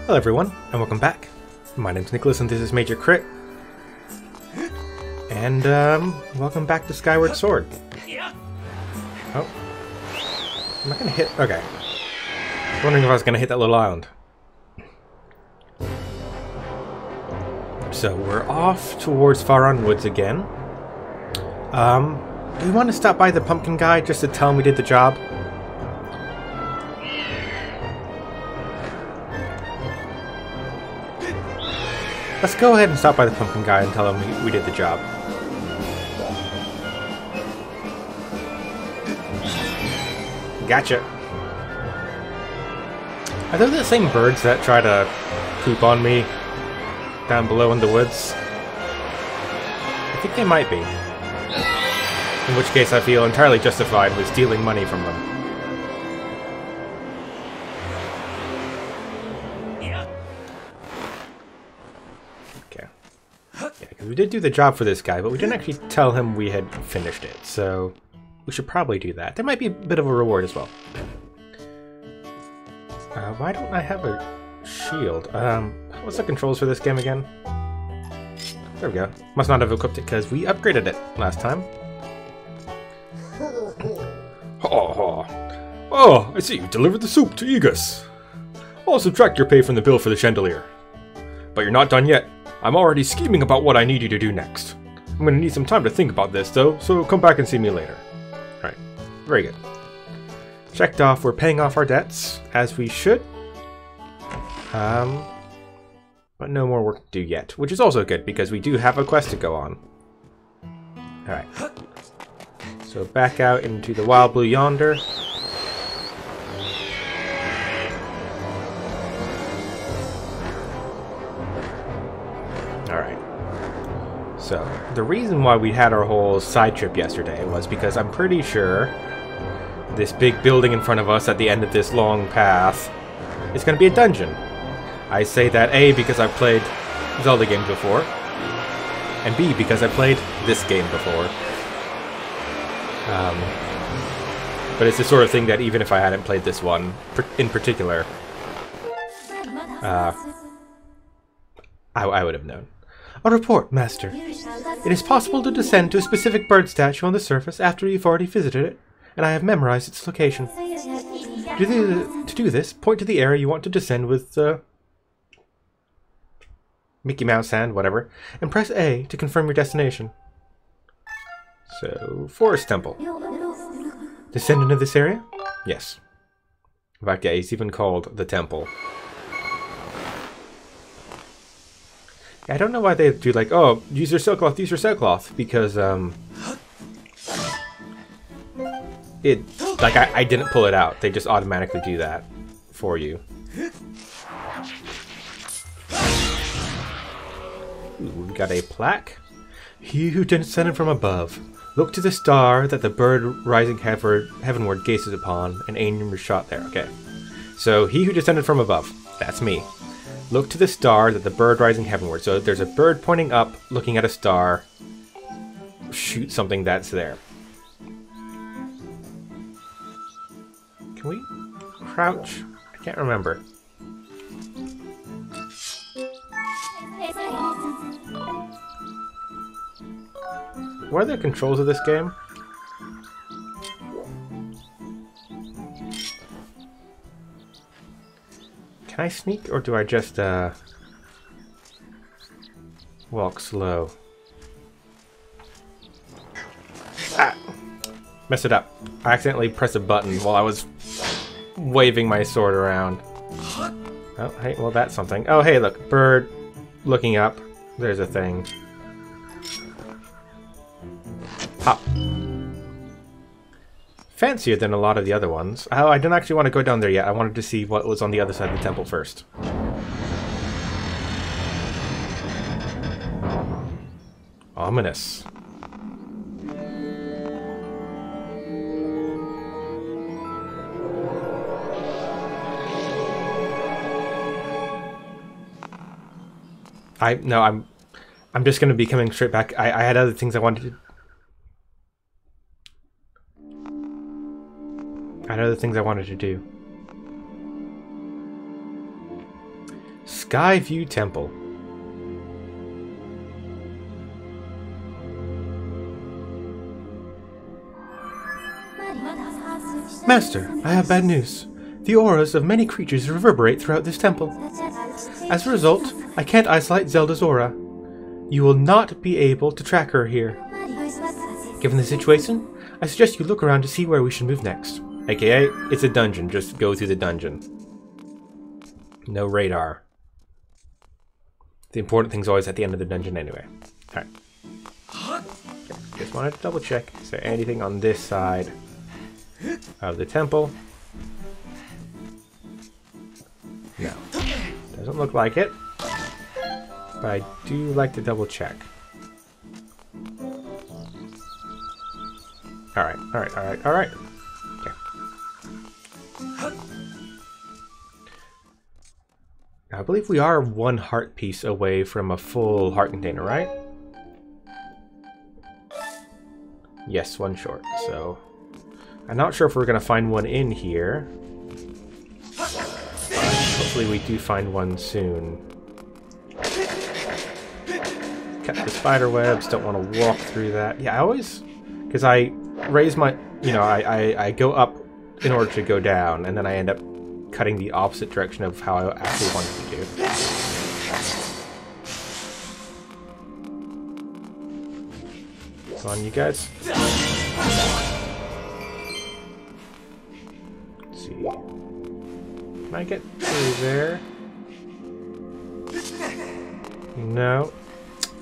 Hello everyone, and welcome back. My name's Nicholas and this is Major Crit. And, welcome back to Skyward Sword. Oh. Am I gonna hit? Okay. I was wondering if I was gonna hit that little island. So, we're off towards Faron Woods again. Do you want to stop by the pumpkin guy just to tell him we did the job? Let's go ahead and stop by the pumpkin guy and tell him we did the job. Gotcha. Are those the same birds that try to poop on me down below in the woods? I think they might be. In which case I feel entirely justified with stealing money from them. We did do the job for this guy, but we didn't actually tell him we had finished it, so we should probably do that. There might be a bit of a reward as well. Why don't I have a shield? What's the controls for this game again? There we go. Must not have equipped it because we upgraded it last time. Oh, I see you delivered the soup to Aegis. I'll subtract your pay from the bill for the chandelier. But you're not done yet. I'm already scheming about what I need you to do next. I'm gonna need some time to think about this though, so come back and see me later. Alright, very good. Checked off, we're paying off our debts, as we should. But no more work to do yet, which is also good because we do have a quest to go on. Alright. So back out into the wild blue yonder. Alright. So, the reason why we had our whole side trip yesterday was because I'm pretty sure this big building in front of us at the end of this long path is going to be a dungeon. I say that A, because I've played Zelda games before, and B, because I played this game before. But it's the sort of thing that even if I hadn't played this one in particular, I would have known. A report, Master. It is possible to descend to a specific bird statue on the surface after you've already visited it, and I have memorized its location. To do this, point to the area you want to descend with Mickey Mouse hand, whatever, and press A to confirm your destination. So, Forest Temple. Descend into this area? Yes. In fact, yeah, it's even called the Temple. I don't know why they do like, oh, use your sailcloth, use your sailcloth, because, I didn't pull it out. They just automatically do that for you. Ooh, we got a plaque. He who descended from above. Look to the star that the bird rising heavenward gazes upon, and aim your shot there. Okay. So, he who descended from above. That's me. Look to the star that the bird rising heavenward. So there's a bird pointing up, looking at a star. Shoot something that's there. Can we crouch? I can't remember. What are the controls of this game? Can I sneak, or do I just, walk slow? Ah! Messed it up. I accidentally pressed a button while I was waving my sword around. Oh, hey, well that's something. Oh, hey, look. Bird looking up. There's a thing. Hop. Fancier than a lot of the other ones. Oh, I didn't actually want to go down there yet. I wanted to see what was on the other side of the temple first. Ominous. I'm just going to be coming straight back. I had other things I wanted to... I had other things I wanted to do. Skyview Temple. Master, I have bad news. The auras of many creatures reverberate throughout this temple. As a result, I can't isolate Zelda's aura. You will not be able to track her here. Given the situation, I suggest you look around to see where we should move next. AKA, it's a dungeon, just go through the dungeon. No radar. The important thing's always at the end of the dungeon anyway. Alright. Just wanted to double check. Is there anything on this side of the temple? No. Doesn't look like it. But I do like to double check. Alright, alright, alright, alright. Okay. Now, I believe we are one heart piece away from a full heart container, right? Yes, one short. So, I'm not sure if we're going to find one in here. But hopefully we do find one soon. Cut the spider webs, don't want to walk through that. Yeah, I always... Because I raise my... You know, I go up in order to go down, and then I end up cutting the opposite direction of how I actually wanted to do. Come on, you guys. Let's see. Can I get through there? No.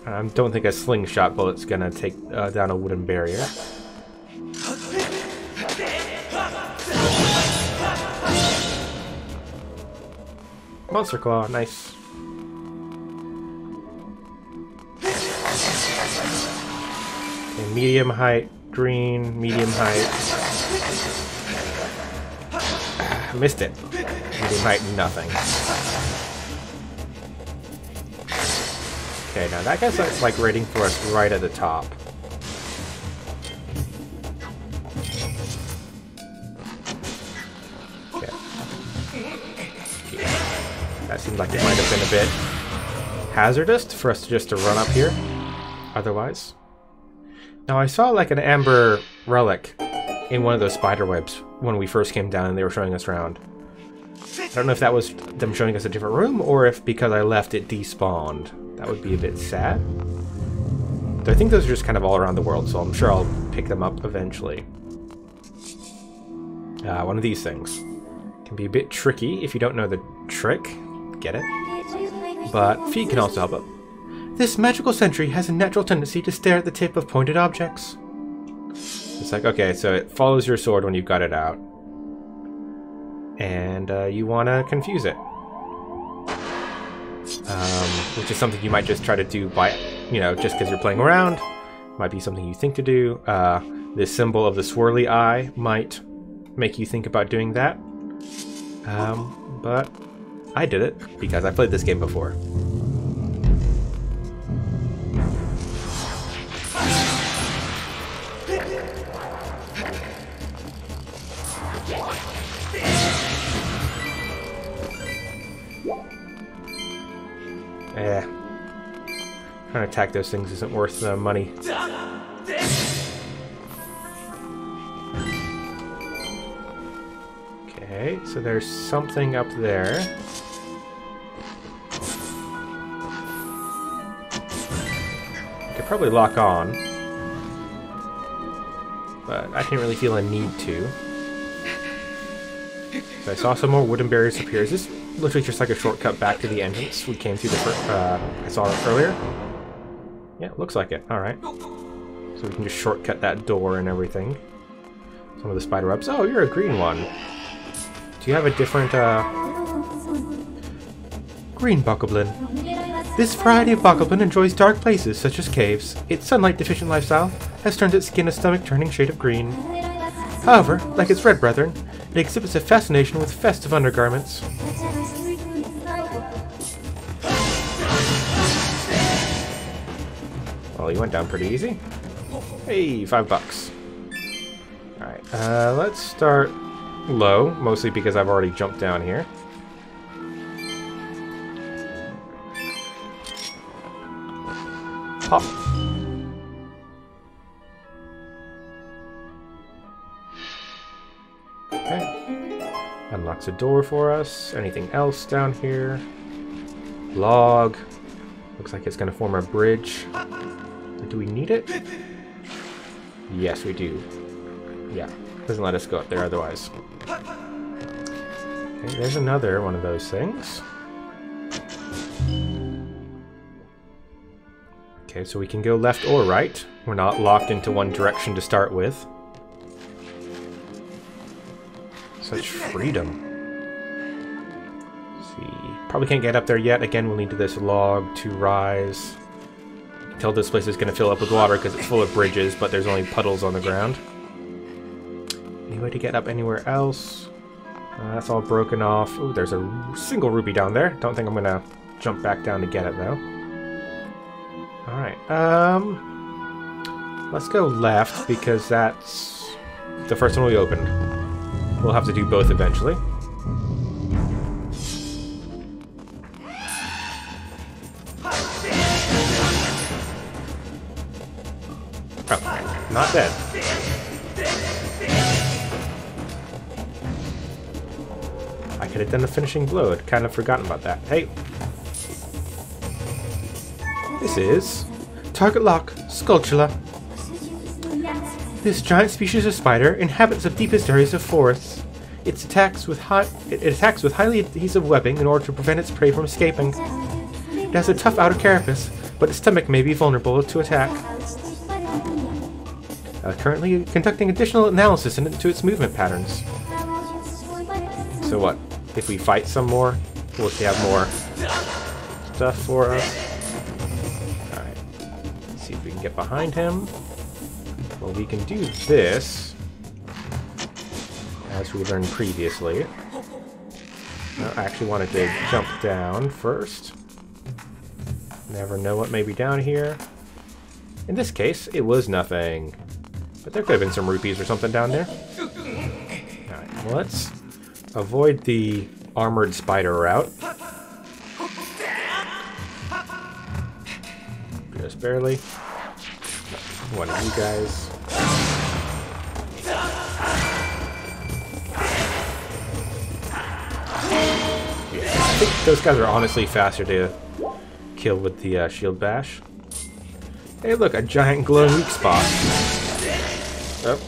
I don't think a slingshot bullet's gonna take down a wooden barrier. Monster Claw, nice. Okay, medium height, green, medium height. Missed it. Medium height, nothing. Okay, now that guy's like waiting for us right at the top. Okay. That seemed like it might have been a bit hazardous for us just to run up here. Otherwise. Now I saw like an amber relic in one of those spider webs when we first came down and they were showing us around. I don't know if that was them showing us a different room or if because I left it despawned. That would be a bit sad. But I think those are just kind of all around the world, so I'm sure I'll pick them up eventually. One of these things. Can be a bit tricky if you don't know the trick. Get it? But feet can also help out. This magical sentry has a natural tendency to stare at the tip of pointed objects. It's like, okay, so it follows your sword when you've got it out. And you want to confuse it. Which is something you might just try to do by, you know, just because you're playing around. Might be something you think to do. This symbol of the swirly eye might make you think about doing that. But I did it because I played this game before. Trying to attack those things isn't worth the money. Okay, so there's something up there. Could probably lock on. But I didn't really feel a need to. So I saw some more wooden barriers appear. Is this literally just like a shortcut back to the entrance we came through the first, I saw it earlier? Yeah, it looks like it. Alright. So we can just shortcut that door and everything. Some of the spider webs. Oh, you're a green one. Do you have a different, Green bokoblin. This variety of bokoblin enjoys dark places, such as caves. Its sunlight-deficient lifestyle has turned its skin a stomach-turning shade of green. However, like its red brethren, it exhibits a fascination with festive undergarments. Well, you went down pretty easy. Hey, $5. Alright, let's start low, mostly because I've already jumped down here. Hop. Okay. Unlocks a door for us. Anything else down here? Log. Looks like it's going to form a bridge. Do we need it? Yes, we do. Yeah. Doesn't let us go up there otherwise. Okay, there's another one of those things. Okay, so we can go left or right. We're not locked into one direction to start with. Such freedom. Let's see. Probably can't get up there yet. Again, we'll need this log to rise. You can tell this place is going to fill up with water because it's full of bridges, but there's only puddles on the ground. Any way to get up anywhere else? That's all broken off. Ooh, there's a single ruby down there. Don't think I'm going to jump back down to get it, though. Alright, let's go left, because that's the first one we opened. We'll have to do both eventually. Oh, not dead. I could have done the finishing blow. I'd kind of forgotten about that. Hey! This is target lock, Sculptula. This giant species of spider inhabits the deepest areas of forests. It attacks with highly adhesive webbing in order to prevent its prey from escaping. It has a tough outer carapace, but its stomach may be vulnerable to attack. Currently conducting additional analysis into its movement patterns. So what? If we fight some more, will they have more stuff for us? See if we can get behind him. Well, we can do this, as we learned previously. I actually wanted to jump down first. Never know what may be down here. In this case, it was nothing. But there could have been some rupees or something down there. Alright, well, let's avoid the armored spider route. Just barely. One of you guys. Yeah, I think those guys are honestly faster to kill with the shield bash. Hey, look, a giant glowing weak spot. Oh.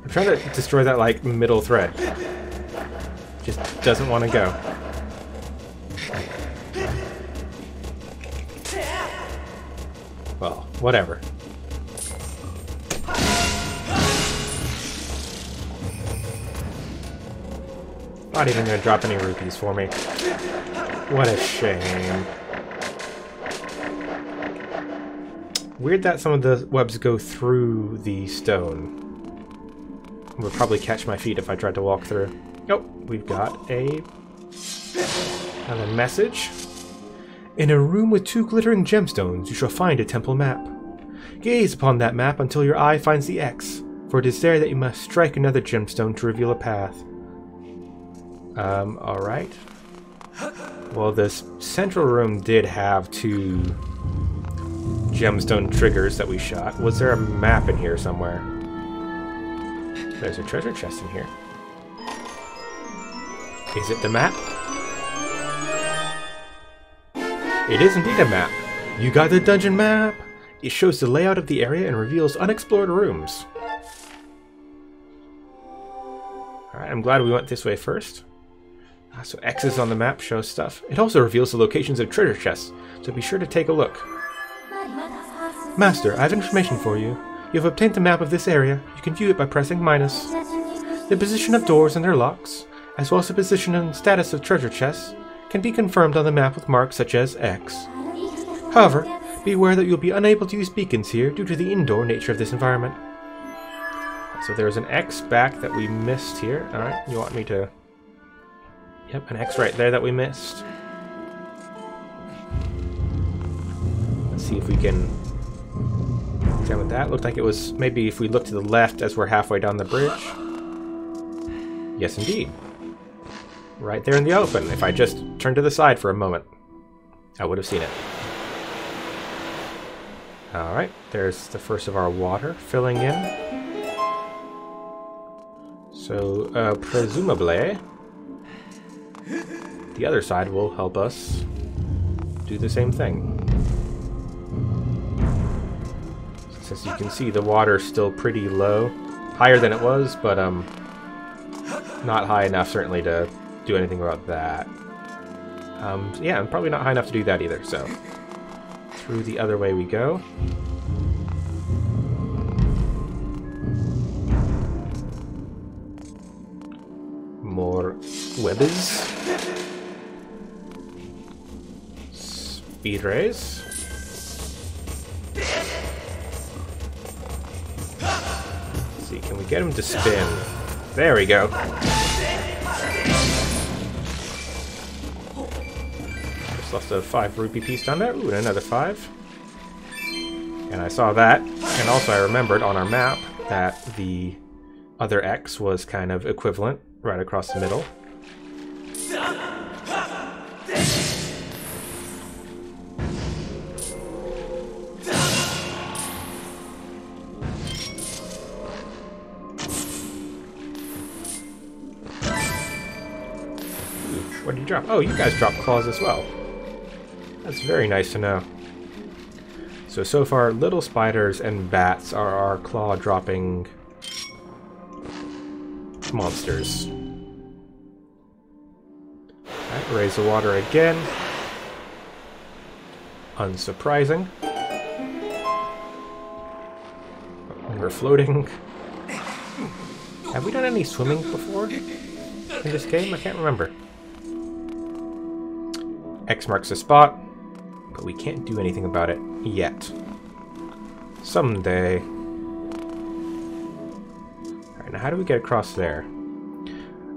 I'm trying to destroy that, like, middle thread. Just doesn't want to go. Well, whatever. Not even gonna drop any rupees for me. What a shame. Weird that some of the webs go through the stone. Would probably catch my feet if I tried to walk through. Oh, we've got another message. In a room with 2 glittering gemstones, you shall find a temple map. Gaze upon that map until your eye finds the X, for it is there that you must strike another gemstone to reveal a path. Alright. Well, this central room did have 2 gemstone triggers that we shot. Was there a map in here somewhere? There's a treasure chest in here. Is it the map? It is indeed a map. You got the dungeon map! It shows the layout of the area and reveals unexplored rooms. Alright, I'm glad we went this way first. So X's on the map show stuff. It also reveals the locations of treasure chests, so be sure to take a look. Master, I have information for you. You have obtained the map of this area. You can view it by pressing minus. The position of doors and their locks, as well as the position and status of treasure chests, can be confirmed on the map with marks such as X. However, be aware that you'll be unable to use beacons here due to the indoor nature of this environment. So there's an X back that we missed here. Alright, you want me to... Yep, an X right there that we missed. Let's see if we can Down with that. Looked like it was maybe if we look to the left as we're halfway down the bridge. Yes, indeed. Right there in the open. If I just turned to the side for a moment, I would have seen it. Alright, there's the first of our water filling in. So, presumably, the other side will help us do the same thing. As you can see, the water's still pretty low. Higher than it was, but not high enough, certainly, to do anything about that. Yeah, and probably not high enough to do that either, so through the other way we go. More webbers. Speed race. Let's see, can we get him to spin? There we go. Just lost a 5 rupee piece down there. Ooh, and another 5. And I saw that, and also I remembered on our map that the other X was kind of equivalent right across the middle. What did you drop? Oh, you guys dropped claws as well. That's very nice to know. So far, little spiders and bats are our claw-dropping monsters. Alright, raise the water again. Unsurprising. We're floating. Have we done any swimming before in this game? I can't remember. X marks the spot, but we can't do anything about it yet. Someday. Alright, now how do we get across there?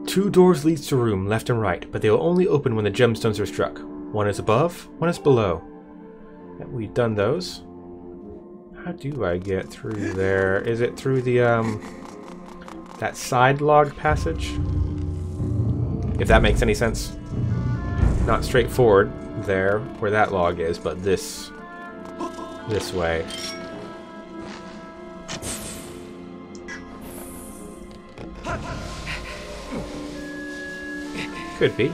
2 doors leads to room, left and right, but they will only open when the gemstones are struck. One is above, one is below. Yeah, we've done those. How do I get through there? Is it through the, that side log passage? If that makes any sense. Not straightforward there, where that log is, but this way. Could be.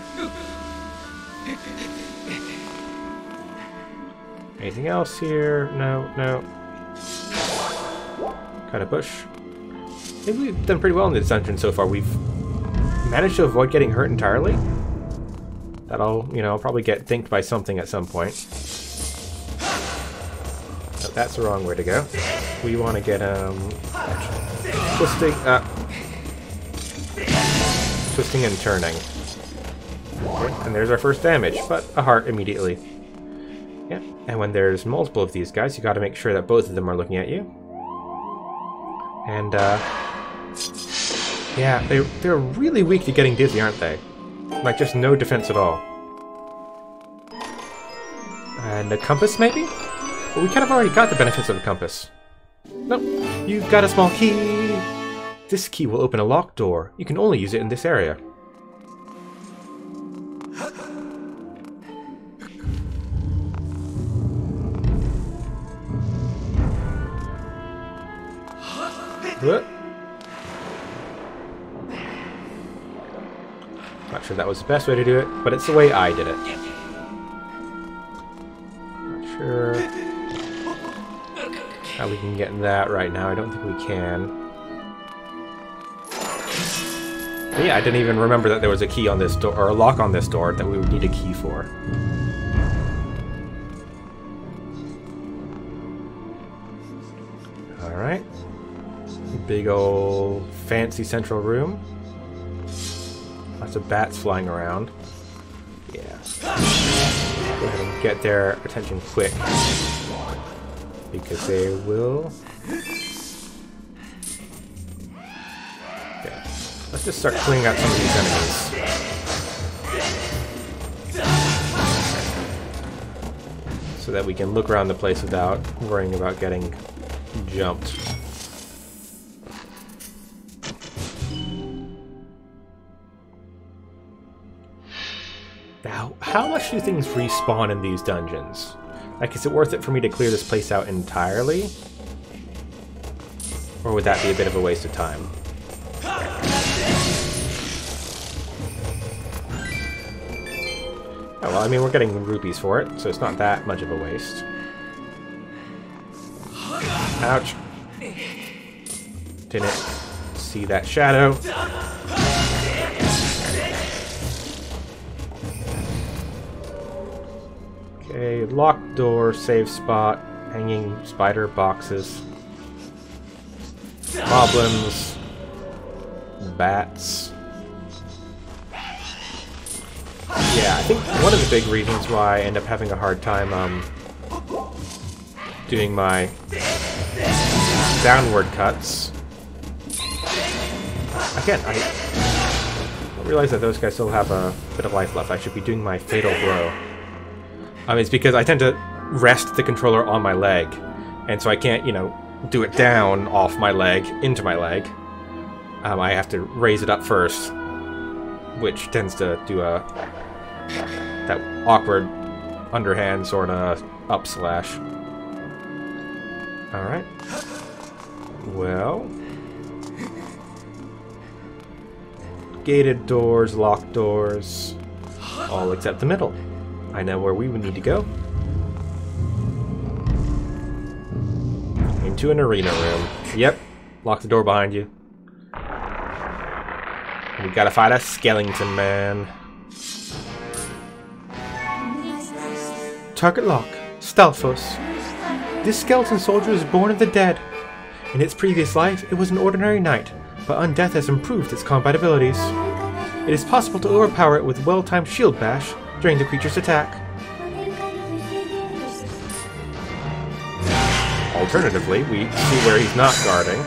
Anything else here? No, no. Got a bush. Maybe we've done pretty well in this dungeon so far. We've managed to avoid getting hurt entirely. That'll, you know, I'll probably get dinked by something at some point. But that's the wrong way to go. We want to get, twisting and turning. Okay, and there's our first damage, but a heart immediately. Yeah, and when there's multiple of these guys, you gotta make sure that both of them are looking at you. And, yeah, they're really weak to getting dizzy, aren't they? Like, just no defense at all. And a compass, maybe? Well, we kind of already got the benefits of a compass. Nope. You've got a small key! This key will open a locked door. You can only use it in this area. What? Not sure that was the best way to do it, but it's the way I did it. Not sure how we can get that right now. I don't think we can. But yeah, I didn't even remember that there was a key on this door, or a lock on this door that we would need a key for. Alright. Big old fancy central room. Lots of bats flying around. Yeah. Go ahead and get their attention quick. Because they will... Okay. Let's just start cleaning out some of these enemies. So that we can look around the place without worrying about getting jumped. Now, how much do things respawn in these dungeons? Like, is it worth it for me to clear this place out entirely? Or would that be a bit of a waste of time? Oh, well, I mean, we're getting rupees for it, so it's not that much of a waste. Ouch. Didn't see that shadow. Okay, locked door, save spot, hanging spider boxes, goblins, bats. Yeah, I think one of the big reasons why I end up having a hard time doing my downward cuts. Again, I realize that those guys still have a bit of life left. I should be doing my fatal blow. It's because I tend to rest the controller on my leg, and so I can't, you know, do it down off my leg into my leg. I have to raise it up first, which tends to do that awkward underhand sort of up slash. All right. Well, gated doors, locked doors, all except the middle. I know where we would need to go. Into an arena room. Yep. Lock the door behind you. We gotta fight a skeleton man. Target lock. Stalfos. This skeleton soldier is born of the dead. In its previous life, it was an ordinary knight, but undeath has improved its combat abilities. It is possible to overpower it with well-timed shield bash during the creature's attack. Alternatively, we see where he's not guarding.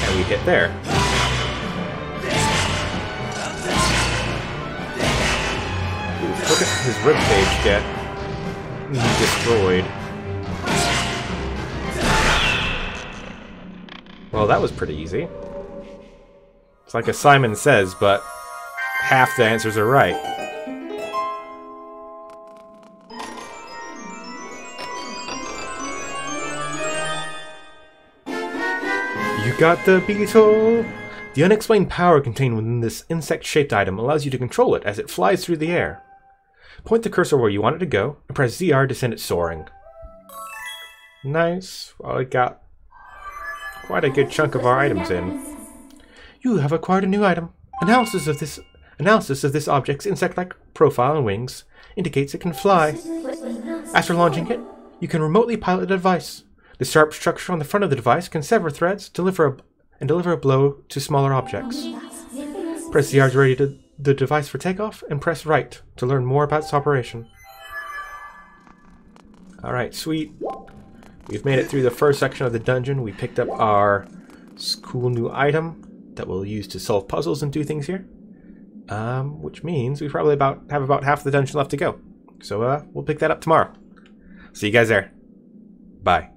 And we hit there. Ooh, look at his ribcage get destroyed. Well, that was pretty easy. It's like a Simon Says, but half the answers are right. You got the beetle! The unexplained power contained within this insect-shaped item allows you to control it as it flies through the air. Point the cursor where you want it to go, and press ZR to send it soaring. Nice. Well, it got quite a good chunk of our items in. You have acquired a new item. Analysis of this object's insect-like profile and wings indicates it can fly. After launching it, you can remotely pilot the device. The sharp structure on the front of the device can sever threads, deliver a blow to smaller objects. Press ZR to ready the device for takeoff, and press right to learn more about its operation. Alright, sweet. We've made it through the first section of the dungeon. We picked up our cool new item that we'll use to solve puzzles and do things here. Which means we probably have about half the dungeon left to go. So we'll pick that up tomorrow. See you guys there. Bye.